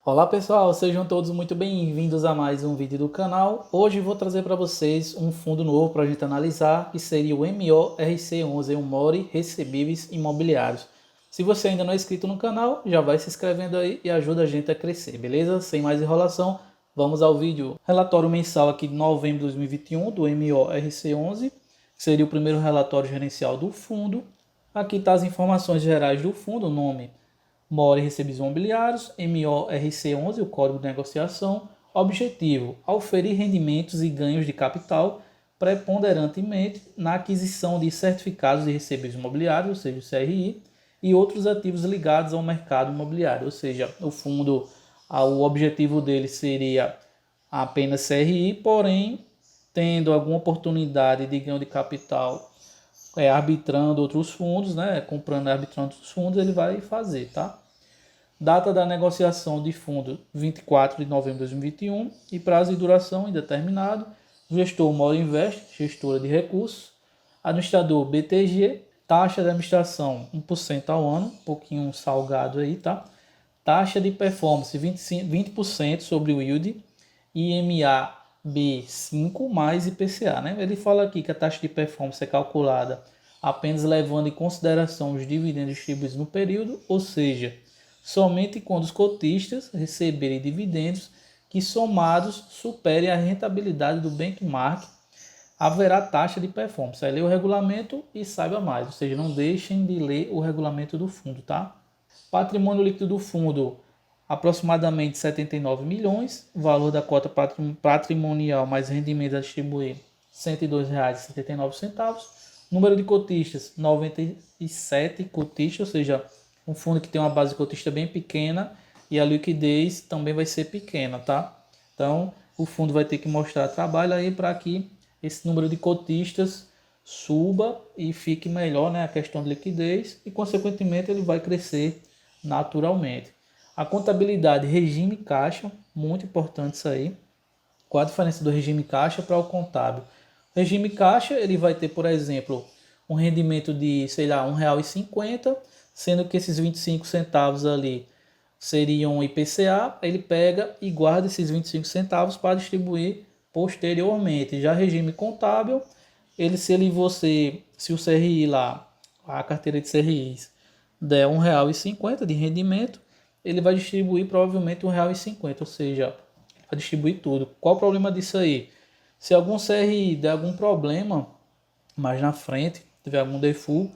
Olá pessoal, sejam todos muito bem-vindos a mais um vídeo do canal. Hoje vou trazer para vocês um fundo novo para a gente analisar, que seria o MORC11, o More Recebíveis Imobiliários. Se você ainda não é inscrito no canal, já vai se inscrevendo aí e ajuda a gente a crescer, beleza? Sem mais enrolação, vamos ao vídeo. Relatório mensal aqui de novembro de 2021 do MORC11, que seria o primeiro relatório gerencial do fundo. Aqui está as informações gerais do fundo, o nome More Recebíveis Imobiliários, MORC11, o Código de Negociação. Objetivo: auferir rendimentos e ganhos de capital preponderantemente na aquisição de certificados de recebíveis imobiliários, ou seja, o CRI, e outros ativos ligados ao mercado imobiliário, ou seja, o fundo, o objetivo dele seria apenas CRI, porém, tendo alguma oportunidade de ganho de capital arbitrando outros fundos, né, comprando e arbitrando outros fundos, ele vai fazer, tá? Data da negociação de fundo 24 de novembro de 2021 e prazo de duração indeterminado. Gestor More Invest, gestora de recursos. Administrador BTG, taxa de administração 1% ao ano, um pouquinho salgado aí, tá? Taxa de performance 20% sobre o yield, IMA B5 mais IPCA, né? Ele fala aqui que a taxa de performance é calculada apenas levando em consideração os dividendos distribuídos no período, ou seja, somente quando os cotistas receberem dividendos que somados superem a rentabilidade do benchmark, haverá taxa de performance. Aí lê o regulamento e saiba mais, ou seja, não deixem de ler o regulamento do fundo, tá? Patrimônio líquido do fundo, aproximadamente 79 milhões, valor da cota patrimonial mais rendimento a distribuir, R$ 102,79. Número de cotistas, 97 cotistas, ou seja, um fundo que tem uma base de cotista bem pequena e a liquidez também vai ser pequena, tá? Então, o fundo vai ter que mostrar trabalho aí para que esse número de cotistas suba e fique melhor, né, a questão de liquidez e, consequentemente, ele vai crescer naturalmente. A contabilidade, regime caixa, muito importante isso aí. Qual a diferença do regime caixa para o contábil? O regime caixa, ele vai ter, por exemplo, um rendimento de, sei lá, R$ 1,50, sendo que esses 25 centavos ali seriam IPCA, ele pega e guarda esses 25 centavos para distribuir posteriormente. Já regime contábil, se o CRI lá, a carteira de CRIs, der R$ 1,50 de rendimento, ele vai distribuir provavelmente R$ 1,50, ou seja, vai distribuir tudo. Qual o problema disso aí? Se algum CRI der algum problema mais na frente, tiver algum default,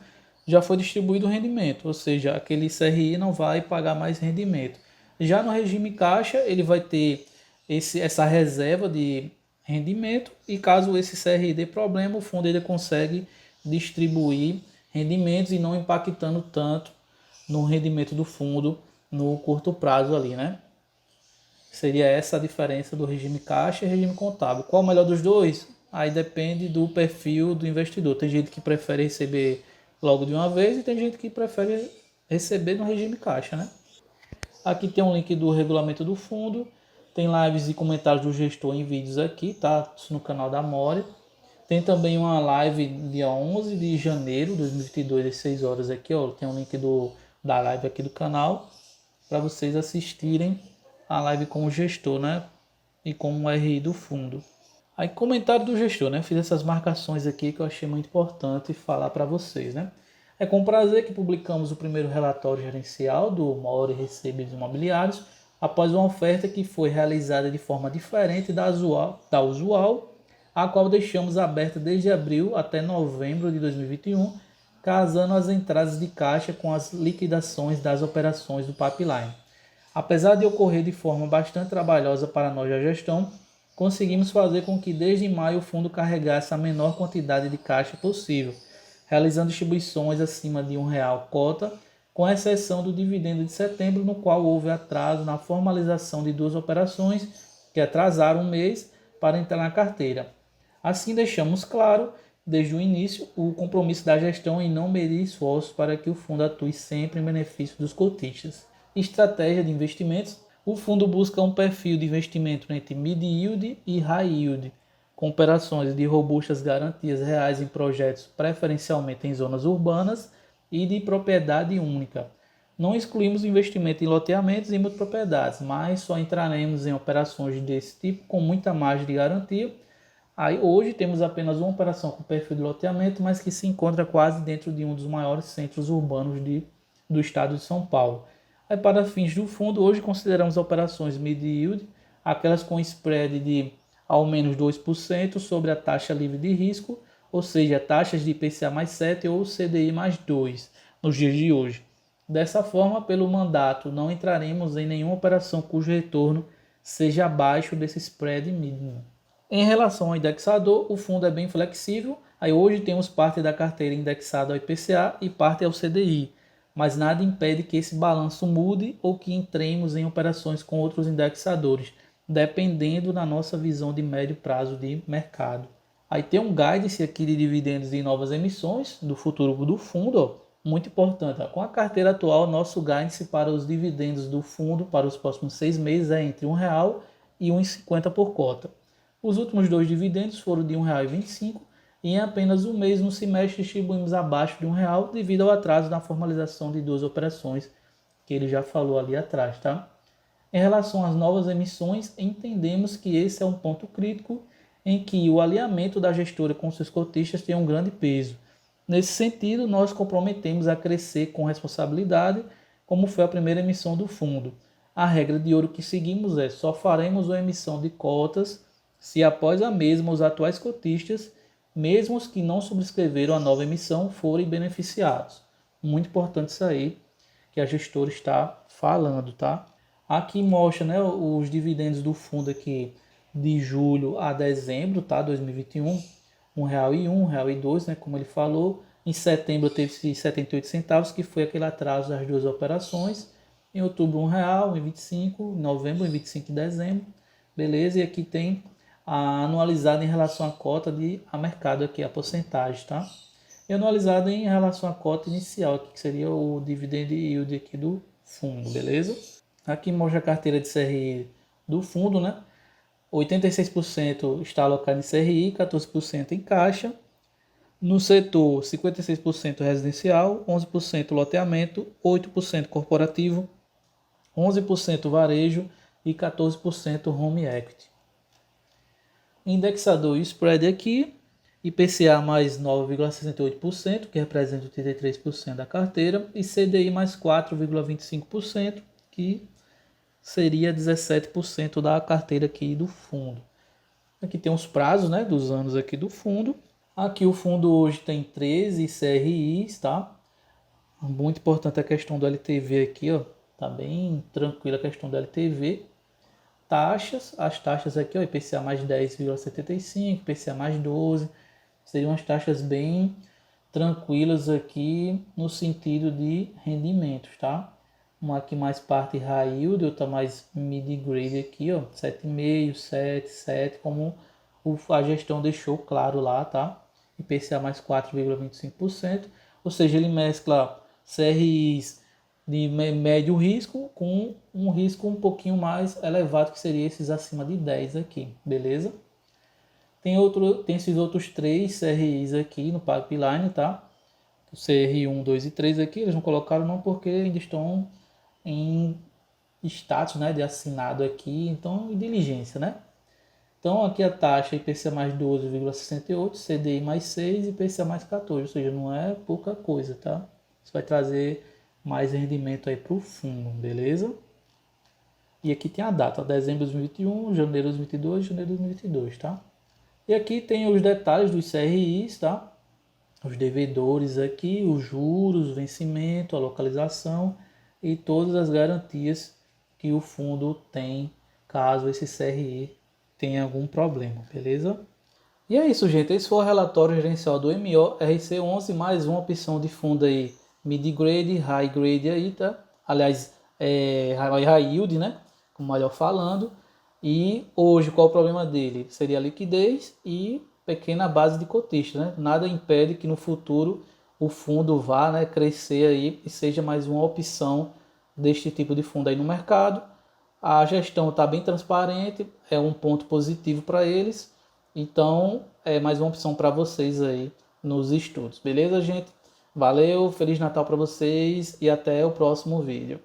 já foi distribuído o rendimento, ou seja, aquele CRI não vai pagar mais rendimento. Já no regime caixa, ele vai ter essa reserva de rendimento e caso esse CRI dê problema, o fundo ele consegue distribuir rendimentos e não impactando tanto no rendimento do fundo no curto prazo ali, né? Seria essa a diferença do regime caixa e regime contábil. Qual o melhor dos dois? Aí depende do perfil do investidor. Tem gente que prefere receber logo de uma vez e tem gente que prefere receber no regime caixa, né? Aqui tem um link do regulamento do fundo. Tem lives e comentários do gestor em vídeos aqui, tá? Isso no canal da More. Tem também uma live dia 11 de janeiro de 2022, às 6 horas aqui, ó. Tem um link da live aqui do canal para vocês assistirem a live com o gestor, né? E com o RI do fundo. Aí, comentário do gestor, né? Fiz essas marcações aqui que eu achei muito importante falar para vocês, né? É com prazer que publicamos o primeiro relatório gerencial do More Recebíveis Imobiliários após uma oferta que foi realizada de forma diferente da usual, a qual deixamos aberta desde abril até novembro de 2021, casando as entradas de caixa com as liquidações das operações do pipeline. Apesar de ocorrer de forma bastante trabalhosa para nós da gestão, conseguimos fazer com que desde maio o fundo carregasse a menor quantidade de caixa possível, realizando distribuições acima de R$ 1 cota, com exceção do dividendo de setembro, no qual houve atraso na formalização de duas operações que atrasaram um mês para entrar na carteira. Assim deixamos claro, desde o início, o compromisso da gestão em não medir esforços para que o fundo atue sempre em benefício dos cotistas. Estratégia de investimentos. O fundo busca um perfil de investimento entre mid yield e high yield, com operações de robustas garantias reais em projetos preferencialmente em zonas urbanas e de propriedade única. Não excluímos o investimento em loteamentos e multipropriedades, mas só entraremos em operações desse tipo com muita margem de garantia. Aí hoje temos apenas uma operação com perfil de loteamento, mas que se encontra quase dentro de um dos maiores centros urbanos do estado de São Paulo. Aí para fins do fundo, hoje consideramos operações mid-yield, aquelas com spread de ao menos 2% sobre a taxa livre de risco, ou seja, taxas de IPCA mais 7 ou CDI mais 2 nos dias de hoje. Dessa forma, pelo mandato, não entraremos em nenhuma operação cujo retorno seja abaixo desse spread mínimo. Em relação ao indexador, o fundo é bem flexível. Aí hoje temos parte da carteira indexada ao IPCA e parte ao CDI, mas nada impede que esse balanço mude ou que entremos em operações com outros indexadores, dependendo da nossa visão de médio prazo de mercado. Aí tem um guidance aqui de dividendos e novas emissões do futuro do fundo, ó, muito importante. Ó. Com a carteira atual, nosso guidance para os dividendos do fundo para os próximos 6 meses é entre R$1 e R$1,50 por cota. Os últimos 2 dividendos foram de R$1,25 e em apenas um mês no semestre distribuímos abaixo de R$1 devido ao atraso na formalização de 2 operações que ele já falou ali atrás, tá? Em relação às novas emissões, entendemos que esse é um ponto crítico em que o alinhamento da gestora com seus cotistas tem um grande peso. Nesse sentido, nós comprometemos a crescer com responsabilidade, como foi a primeira emissão do fundo. A regra de ouro que seguimos é: só faremos a emissão de cotas se após a mesma os atuais cotistas, mesmo os que não subscreveram a nova emissão, forem beneficiados. Muito importante isso aí que a gestora está falando, tá? Aqui mostra, né, os dividendos do fundo aqui de julho a dezembro, tá? 2021, R$1,01, R$1,02, né, como ele falou. Em setembro teve 78 centavos, que foi aquele atraso das 2 operações. Em outubro, R$1,00, em 25, em novembro, em 25 de dezembro. Beleza? E aqui tem a anualizada em relação à cota a mercado aqui, a porcentagem, tá? E anualizada em relação à cota inicial, aqui, que seria o dividend yield aqui do fundo, beleza? Aqui mostra a carteira de CRI do fundo, né? 86% está alocado em CRI, 14% em caixa. No setor, 56% residencial, 11% loteamento, 8% corporativo, 11% varejo e 14% home equity. Indexador e spread aqui, IPCA mais 9,68%, que representa 83% da carteira, e CDI mais 4,25%, que seria 17% da carteira aqui do fundo. Aqui tem os prazos, né, dos anos aqui do fundo. Aqui o fundo hoje tem 13 CRIs, tá? Muito importante a questão do LTV aqui, ó. Tá bem tranquila a questão do LTV. Taxas, as taxas aqui, ó, IPCA mais 10,75, IPCA mais 12. Seriam as taxas bem tranquilas aqui no sentido de rendimentos, tá? Uma aqui mais parte high yield, outra mais mid grade aqui, ó, 7,5, 7, 7, como a gestão deixou claro lá, tá? IPCA mais 4,25%, ou seja, ele mescla CRIs de médio risco com um risco um pouquinho mais elevado, que seria esses acima de 10 aqui, beleza? Tem esses outros 3 CRIs aqui no pipeline, tá? O CRI 1, 2 e 3 aqui, eles não colocaram não porque ainda estão em status, né, de assinado aqui, então em diligência, né? Então aqui a taxa IPCA mais 12,68, CDI mais 6 e IPCA mais 14, ou seja, não é pouca coisa, tá? Isso vai trazer mais rendimento aí para o fundo, beleza? E aqui tem a data, dezembro de 2021, janeiro de 2022, janeiro de 2022, tá? E aqui tem os detalhes dos CRIs, tá? Os devedores aqui, os juros, o vencimento, a localização e todas as garantias que o fundo tem caso esse CRI tenha algum problema, beleza? E é isso, gente. Esse foi o relatório gerencial do MORC11, mais uma opção de fundo aí, mid grade, high grade aí, tá? Aliás, high yield, né? Como melhor falando. E hoje, qual o problema dele? Seria a liquidez e pequena base de cotista, né? Nada impede que no futuro o fundo vá, né, crescer aí e seja mais uma opção deste tipo de fundo aí no mercado. A gestão está bem transparente, é um ponto positivo para eles. Então, é mais uma opção para vocês aí nos estudos. Beleza, gente? Valeu, Feliz Natal para vocês e até o próximo vídeo.